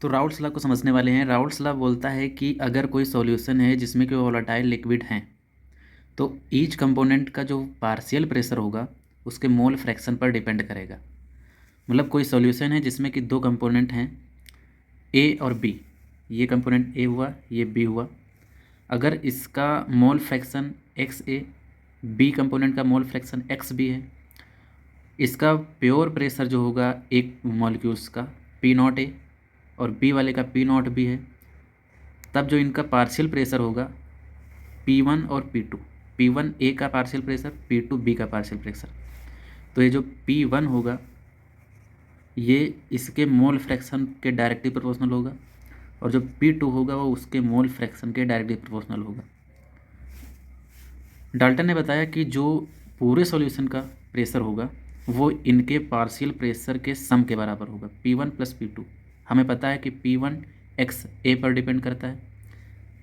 तो Raoult's law को समझने वाले हैं। राउल्ट्स लॉ बोलता है कि अगर कोई सॉल्यूशन है जिसमें कोई वोलेटाइल लिक्विड हैं, तो ईच कंपोनेंट का जो पार्शियल प्रेशर होगा उसके मोल फ्रैक्शन पर डिपेंड करेगा। मतलब कोई सॉल्यूशन है जिसमें कि दो कंपोनेंट हैं ए और बी, ये कंपोनेंट ए हुआ, ये बी हुआ। अगर इसका मोल फ्रैक्शन एक्स ए, बी कंपोनेंट का मोल फ्रैक्शन एक्स बी है, इसका प्योर प्रेशर जो होगा एक मॉलिक्यूल्स का पी नॉट ए और बी वाले का पी नॉट बी है, तब जो इनका पार्शियल प्रेशर होगा P1 और P2, P1 ए का पार्शियल प्रेशर, P2 बी का पार्शियल प्रेशर। तो ये जो P1 होगा ये इसके मोल फ्रैक्शन के डायरेक्टली प्रोपोर्शनल होगा और जो P2 होगा वो उसके मोल फ्रैक्शन के डायरेक्टली प्रोपोर्शनल होगा। डाल्टन ने बताया कि जो पूरे सॉल्यूशन का प्रेशर होगा वो इनके पार्शियल प्रेशर के सम के बराबर होगा, P1 प्लस P2। हमें पता है कि P1 एक्स ए पर डिपेंड करता है,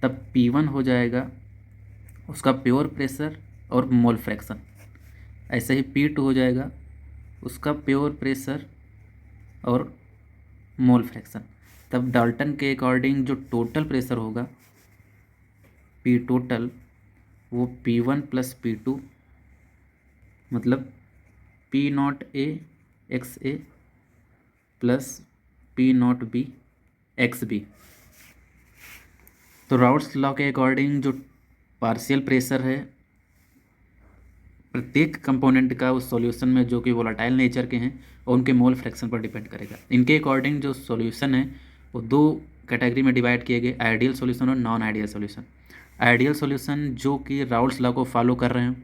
तब P1 हो जाएगा उसका प्योर प्रेशर और मोल फ्रैक्शन। ऐसे ही P2 हो जाएगा उसका प्योर प्रेशर और मोल फ्रैक्शन। तब डाल्टन के अकॉर्डिंग जो टोटल प्रेशर होगा P टोटल वो P1 प्लस P2 मतलब P not A X A plus P not B X B. तो राउल्ट्स लॉ के अकॉर्डिंग जो पार्शियल प्रेशर है प्रत्येक कंपोनेंट का उस सॉल्यूशन में जो कि वोलेटाइल नेचर के हैं और उनके मोल फ्रैक्शन पर डिपेंड करेगा। इनके अकॉर्डिंग जो सॉल्यूशन है वो दो कैटेगरी में डिवाइड किए गए, आइडियल सॉल्यूशन और non ideal solution. Ideal solution जो कि राउल्ट्स लॉ को फॉलो कर रहे हैं,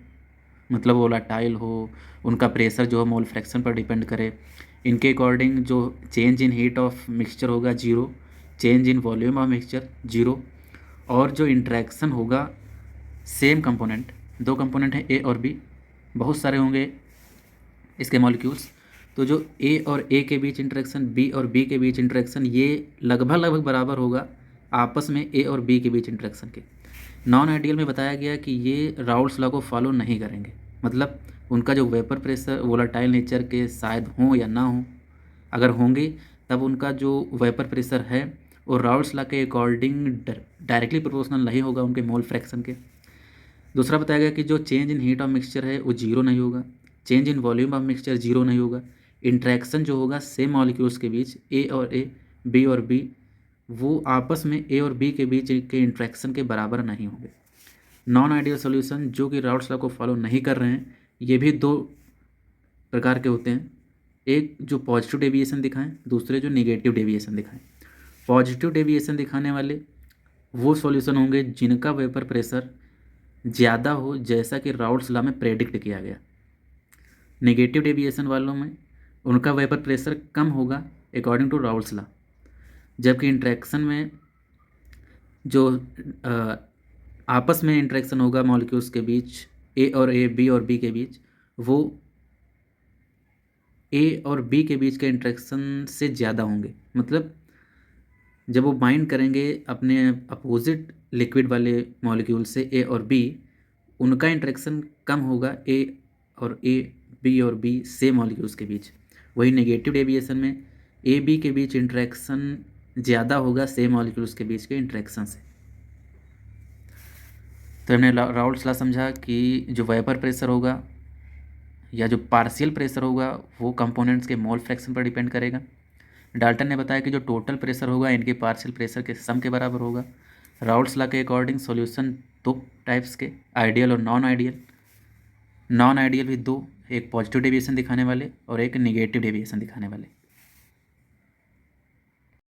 मतलब वोलेटाइल हो, उनका प्रेशर जो है मोल फ्रैक्शन पर डिपेंड करे। इनके अकॉर्डिंग जो change in heat of mixture होगा zero, change in volume of mixture zero, और जो इंट्रैक्शन होगा सेम कंपोनेंट, दो कंपोनेंट हैं ए और बी, बहुत सारे होंगे इसके मॉलिक्यूल्स, तो जो ए और ए के बीच इंटरेक्शन, बी और बी के बीच इंटरेक्शन ये लगभग बराबर होगा आपस में ए और बी के बीच इंटरेक्शन के। नॉन आइडियल में बताया गया कि ये राउल्ट्स लॉ को फॉलो नहीं करेंगे, मतलब उनका जो वेपर प्रेशर वोलेटाइल नेचर के शायद हों या ना हों, अगर होंगे तब उनका जो वेपर प्रेशर है वो राउल्ट्स लॉ के अकॉर्डिंग डायरेक्टली प्रोपोर्शनल नहीं होगा उनके मोल फ्रैक्शन के। दूसरा बताया गया कि जो change in heat of mixture है वो जीरो नहीं होगा, change in volume of mixture zero नहीं होगा, इंट्रैक्शन जो होगा सेम मॉलिक्यूल्स के बीच ए और ए, बी और बी, वो आपस में ए और बी के बीच के इंट्रैक्शन के बराबर नहीं होंगे। नॉन आइडियल सॉल्यूशन जो कि राउल्ट्स लॉ को फॉलो नहीं कर रहे हैं, ये भी दो प्रकार के होते हैं, एक जो पॉजिटिव डेविएशन दिखाएं, दूसरे जो निगेटिव डेविएशन दिखाएं। पॉजिटिव डेविएशन दिखाने वाले वो सॉल्यूशन होंगे जिनका वेपर प्रेशर ज़्यादा हो, जैसा कि राउल्ट्स लॉ में प्रेडिक्ट किया गया। नेगेटिव डेविएशन वालों में उनका वेपर प्रेशर कम होगा अकॉर्डिंग टू राउल्ट्स लॉ, जबकि इंट्रैक्शन में जो आपस में इंट्रैक्शन होगा मॉलिक्यूल्स के बीच, ए और ए, बी और बी के बीच, वो ए और बी के बीच के इंट्रैक्शन से ज़्यादा होंगे। मतलब जब वो बाइंड करेंगे अपने अपोजिट लिक्विड वाले मॉलिक्यूल से ए और बी, उनका इंटरेक्शन कम होगा ए और ए, बी और बी से मॉलिक्यूल्स के बीच। वही नेगेटिव डेविएशन में ए बी के बीच इंटरेक्शन ज़्यादा होगा से मॉलिक्यूल्स के बीच के इंटरेक्शन से। तो हमने राउल्ट्स लॉ समझा कि जो वेपर प्रेशर होगा या जो पार्शियल प्रेशर होगा वो कंपोनेंट्स के मोल फ्रैक्शन पर डिपेंड करेगा। डाल्टन ने बताया कि जो टोटल प्रेशर होगा इनके पार्शियल प्रेशर के सम के बराबर होगा। राउल्ट्स लॉ के अकॉर्डिंग सॉल्यूशन दो टाइप्स के, आइडियल और नॉन आइडियल। नॉन आइडियल भी दो, एक पॉजिटिव डेविएशन दिखाने वाले और एक निगेटिव डेविएशन दिखाने वाले।